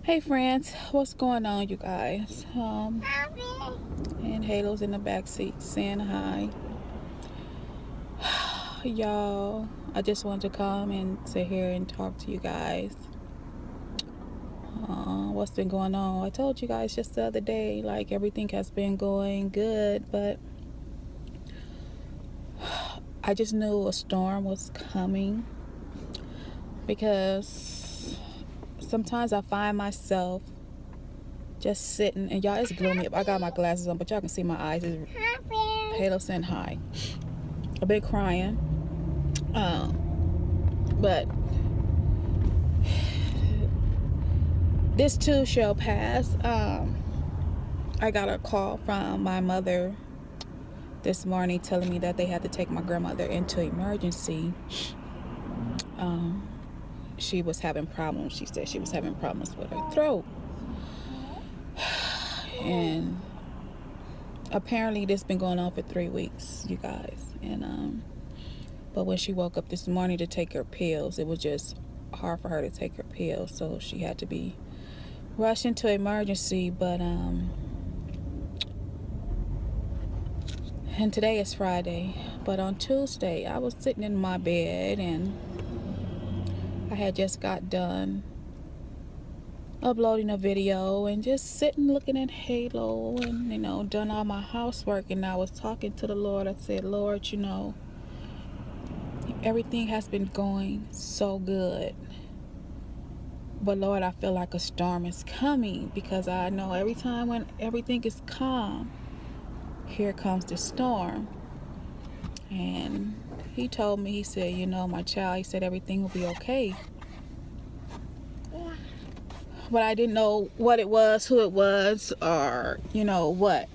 Hey friends, what's going on, you guys? And Halo's in the back seat saying hi. Y'all, I just wanted to come and sit here and talk to you guys. What's been going on? I told you guys just the other day, like everything has been going good, but I just knew a storm was coming because sometimes I find myself just sitting, and y'all, it's gloomy. I got my glasses on, but y'all can see my eyes. Halo saying hi. I've been crying, but this too shall pass. I got a call from my mother this morning telling me that they had to take my grandmother into emergency. She was having problems. She said she was having problems with her throat. And apparently this been going on for 3 weeks, you guys. And but when she woke up this morning to take her pills, it was just hard for her to take her pills, so she had to be rushed into emergency. But and today is Friday, but on Tuesday I was sitting in my bed and I had just got done uploading a video and just sitting looking at Halo and done all my housework, and I was talking to the Lord. I said, Lord, everything has been going so good, but Lord, I feel like a storm is coming, because I know every time when everything is calm, here comes the storm. And he told me, he said, my child, he said everything will be okay. But I didn't know what it was, who it was, or what,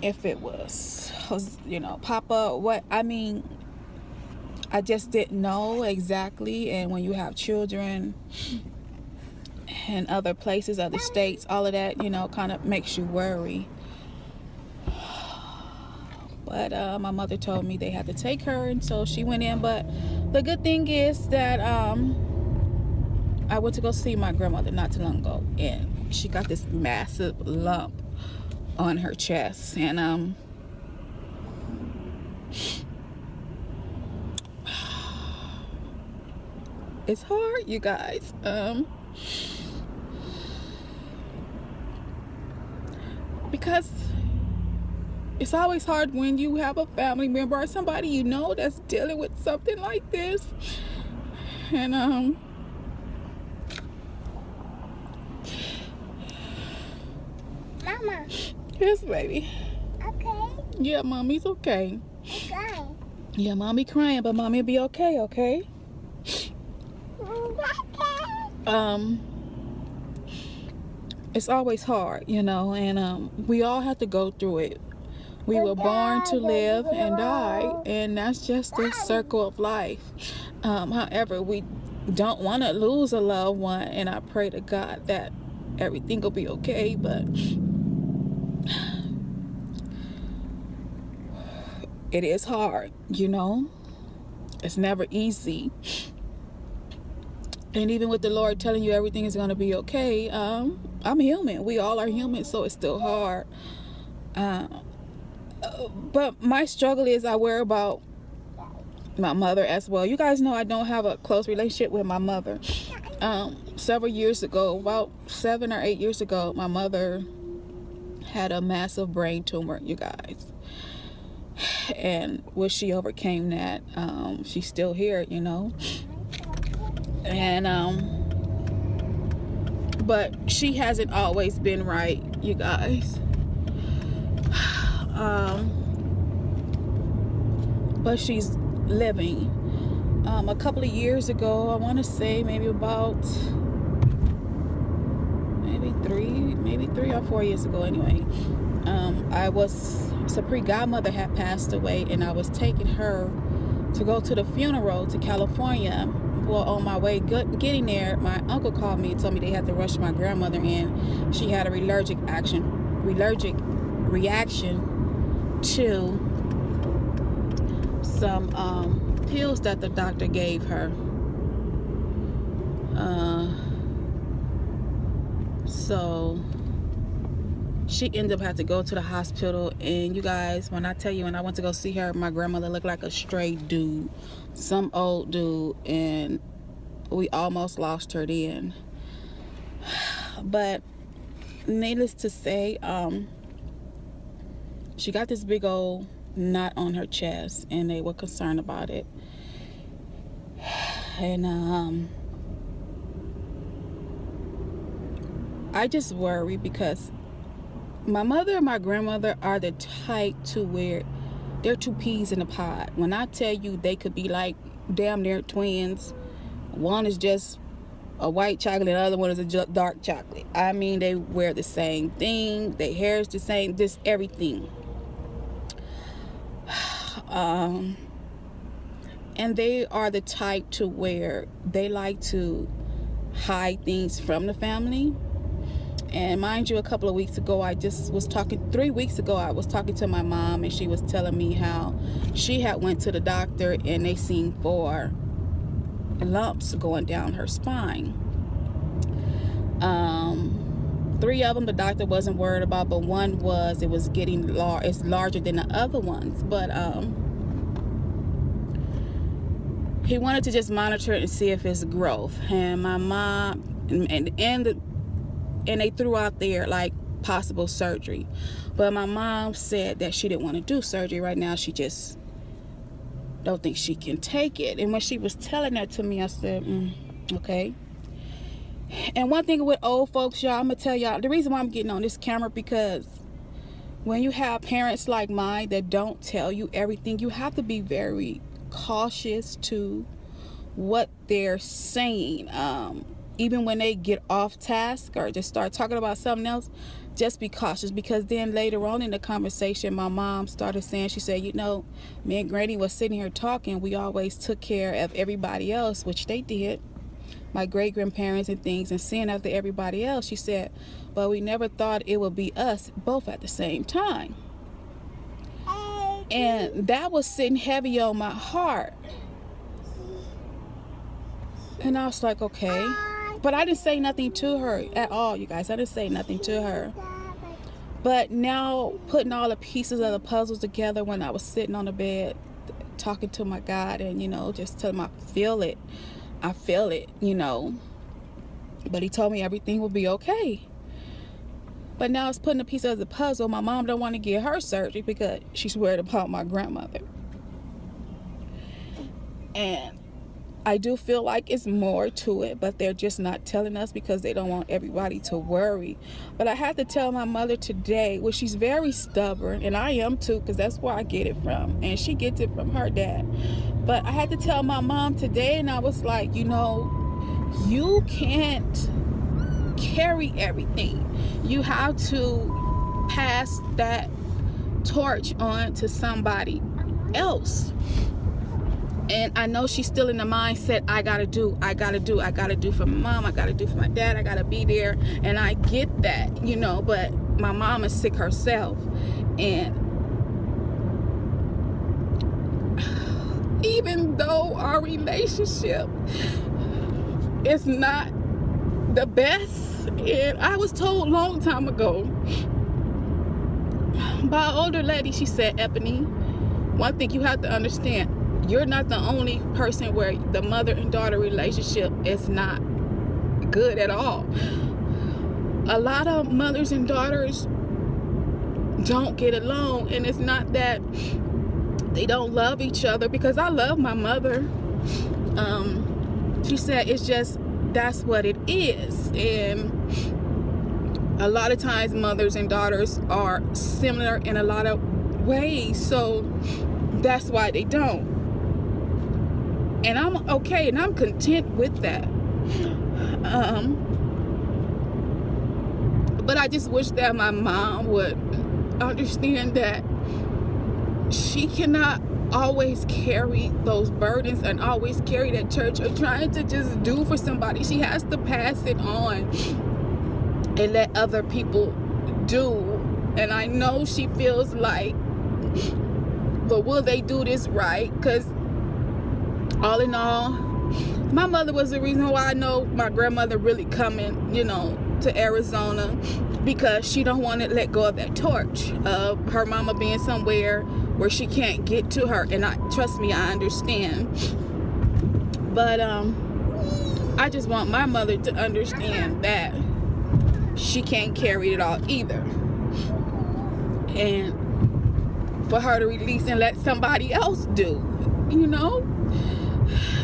if it was Papa, what, I just didn't know exactly. And when you have children in other places, other states, all of that, kind of makes you worry. But my mother told me they had to take her, and so she went in. But the good thing is that I went to go see my grandmother not too long ago, and she got this massive lump on her chest, and it's hard, you guys. Because it's always hard when you have a family member or somebody that's dealing with something like this. And Mama. Yes, baby. Okay. Yeah, mommy's okay. Okay. Yeah, mommy crying, but mommy'll be okay, okay? Okay. It's always hard, and we all have to go through it. We were born to live and die, and that's just the circle of life. However, we don't want to lose a loved one, and I pray to God that everything will be okay, but it is hard, It's never easy. And even with the Lord telling you everything is going to be okay, I'm human. We all are human, so it's still hard. But my struggle is I worry about my mother as well. You guys know I don't have a close relationship with my mother. Several years ago, about 7 or 8 years ago, my mother had a massive brain tumor, you guys. And she overcame that. She's still here, And but she hasn't always been right, you guys. But she's living. A couple of years ago, I want to say maybe 3 or 4 years ago anyway, Supreme Godmother had passed away, and I was taking her to go to the funeral to California. Well, on my way getting there, my uncle called me and told me they had to rush my grandmother in. She had a allergic reaction to some pills that the doctor gave her. So she ended up having to go to the hospital. And you guys, when I tell you, when I went to go see her, my grandmother looked like a stray dude, some old dude, and we almost lost her then. But needless to say, she got this big old knot on her chest, and they were concerned about it. And I just worry because my mother and my grandmother are the type to where they're two peas in a pod. When I tell you, they could be like damn near twins. One is just a white chocolate, and the other one is a dark chocolate. I mean, they wear the same thing, their hair is the same, just everything. And they are the type to where they like to hide things from the family. And mind you, a couple of weeks ago, I was talking to my mom, and she was telling me how she had went to the doctor and they seen 4 lumps going down her spine. 3 of them the doctor wasn't worried about, but one was, it was getting large. It's larger than the other ones, but he wanted to just monitor it and see if it's growth. And my mom and they threw out there like possible surgery, but my mom said that she didn't want to do surgery right now. She just don't think she can take it. And when she was telling that to me, I said, okay. And one thing with old folks, y'all, I'm gonna tell y'all the reason why I'm getting on this camera, because when you have parents like mine that don't tell you everything, you have to be very cautious to what they're saying. Even when they get off task or just start talking about something else, just be cautious, because then later on in the conversation, my mom started saying, she said, you know, me and Granny was sitting here talking, we always took care of everybody else, which they did, my great grandparents and things, and seeing after everybody else. She said, but we never thought it would be us both at the same time. And that was sitting heavy on my heart. And I was like, okay. But I didn't say nothing to her at all, you guys. I didn't say nothing to her. But now, putting all the pieces of the puzzles together, when I was sitting on the bed talking to my God, and, you know, just telling him I feel it, you know. But he told me everything will be okay. But now it's putting the pieces of the puzzle. My mom don't want to get her surgery because she's worried about my grandmother. And I do feel like it's more to it, but they're just not telling us because they don't want everybody to worry. But I had to tell my mother today, well, she's very stubborn, and I am too, because that's where I get it from, and she gets it from her dad. But I had to tell my mom today, and I was like, you know, you can't carry everything. You have to pass that torch on to somebody else. And I know she's still in the mindset, I gotta do for my mom, I gotta do for my dad, I gotta be there. And I get that, you know, but my mom is sick herself. And even though our relationship is not the best, and I was told a long time ago by an older lady, she said, Ebony, one thing you have to understand, you're not the only person where the mother and daughter relationship is not good at all. A lot of mothers and daughters don't get along, and it's not that they don't love each other, because I love my mother. She said it's just, that's what it is. And a lot of times mothers and daughters are similar in a lot of ways, so that's why they don't. And I'm okay, and I'm content with that. But I just wish that my mom would understand that she cannot always carry those burdens and always carry that church of trying to just do for somebody. She has to pass it on and let other people do. And I know she feels like, but will they do this right? Because all in all, My mother was the reason why I know my grandmother really coming, you know, to Arizona, because she don't want to let go of that torch of her mama being somewhere where she can't get to her. And trust me, I understand. But I just want my mother to understand that she can't carry it all either, and for her to release and let somebody else do, you know,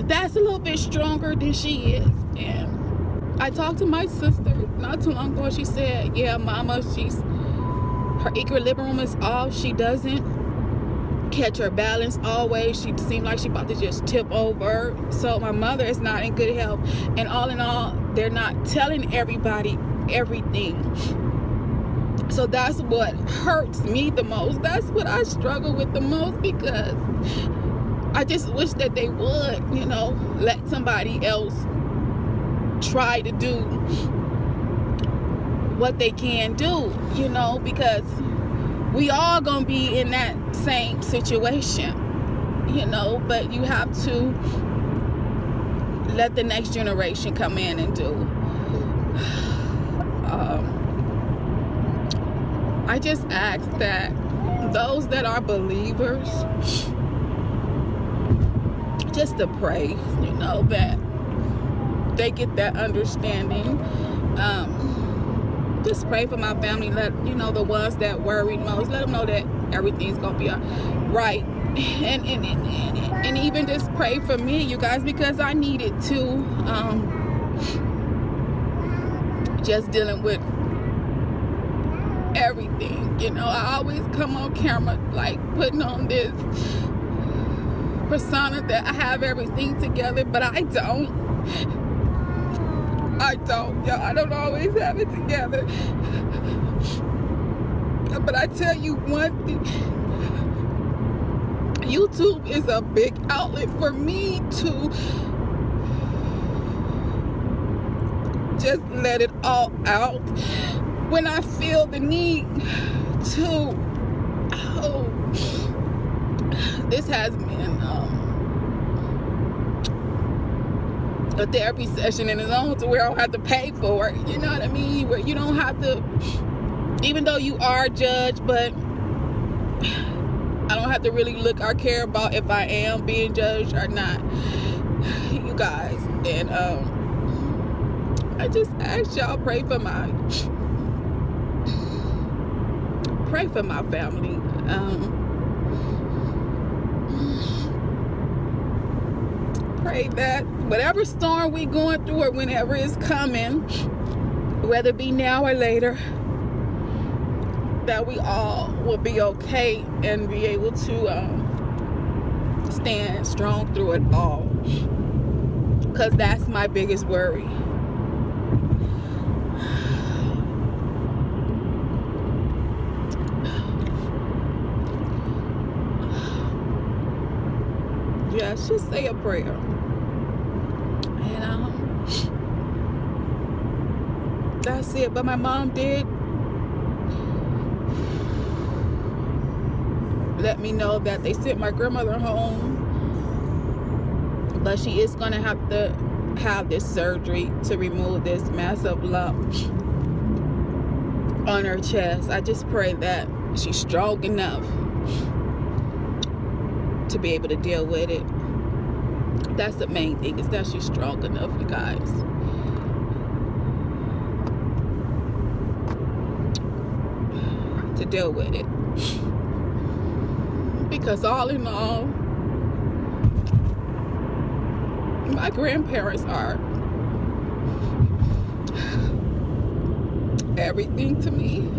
that's a little bit stronger than she is. And I talked to my sister not too long ago. She said, yeah, mama, her equilibrium is off. She doesn't catch her balance always. She seemed like she about to just tip over. So my mother is not in good health, and all in all, they're not telling everybody everything. So that's what hurts me the most. That's what I struggle with the most, because I just wish that they would, you know, let somebody else try to do what they can do, you know, because we all gonna be in that same situation, you know. But you have to let the next generation come in and do. I just ask that those that are believers just to pray, you know, that they get that understanding. Just pray for my family. Let, you know, the ones that worry most, let them know that everything's gonna be all right. And even just pray for me, you guys, because I need it too. Just dealing with everything, you know. I always come on camera like putting on this persona that I have everything together, but I don't, y'all. I don't always have it together. But I tell you one thing, YouTube is a big outlet for me to just let it all out when I feel the need to. This has been a therapy session in its own, to where I don't have to pay for it, you know what I mean, where you don't have to, even though you are judged, but I don't have to really look or care about if I am being judged or not, you guys. And I just ask y'all, pray for my family. Pray that whatever storm we going through, or whenever it's coming, whether it be now or later, that we all will be okay and be able to stand strong through it all, because that's my biggest worry. Yes, just say a prayer. And that's it. But my mom did let me know that they sent my grandmother home, but she is gonna have to have this surgery to remove this massive lump on her chest. I just pray that she's strong enough to be able to deal with it. That's the main thing, is that she's strong enough, you guys. To deal with it. Because all in all, my grandparents are everything to me.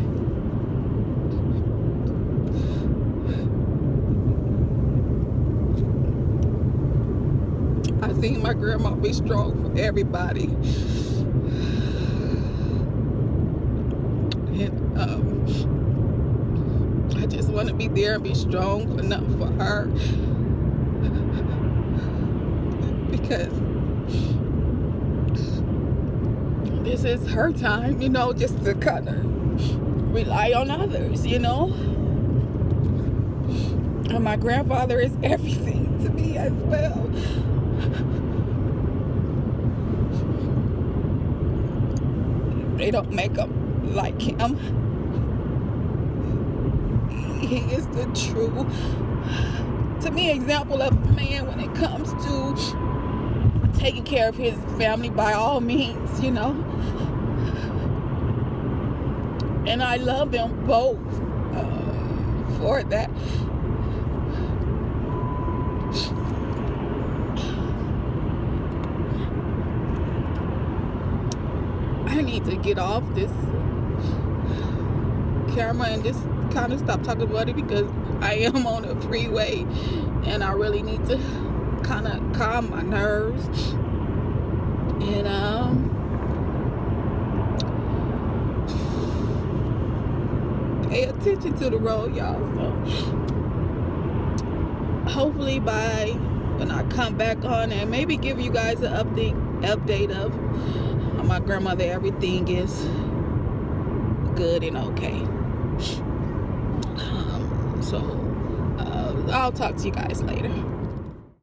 I seen my grandma be strong for everybody. And I just want to be there and be strong enough for her, because this is her time, you know, just to kind of rely on others, you know. And my grandfather is everything to me as well. they don't make them like him. He is the true, to me, example of a man when it comes to taking care of his family by all means, you know. And I love them both for that. I need to get off this camera and just kind of stop talking about it, because I am on a freeway and I really need to kind of calm my nerves and pay attention to the road, y'all. So hopefully by when I come back on and maybe give you guys an update of my grandmother, everything is good and okay. So I'll talk to you guys later.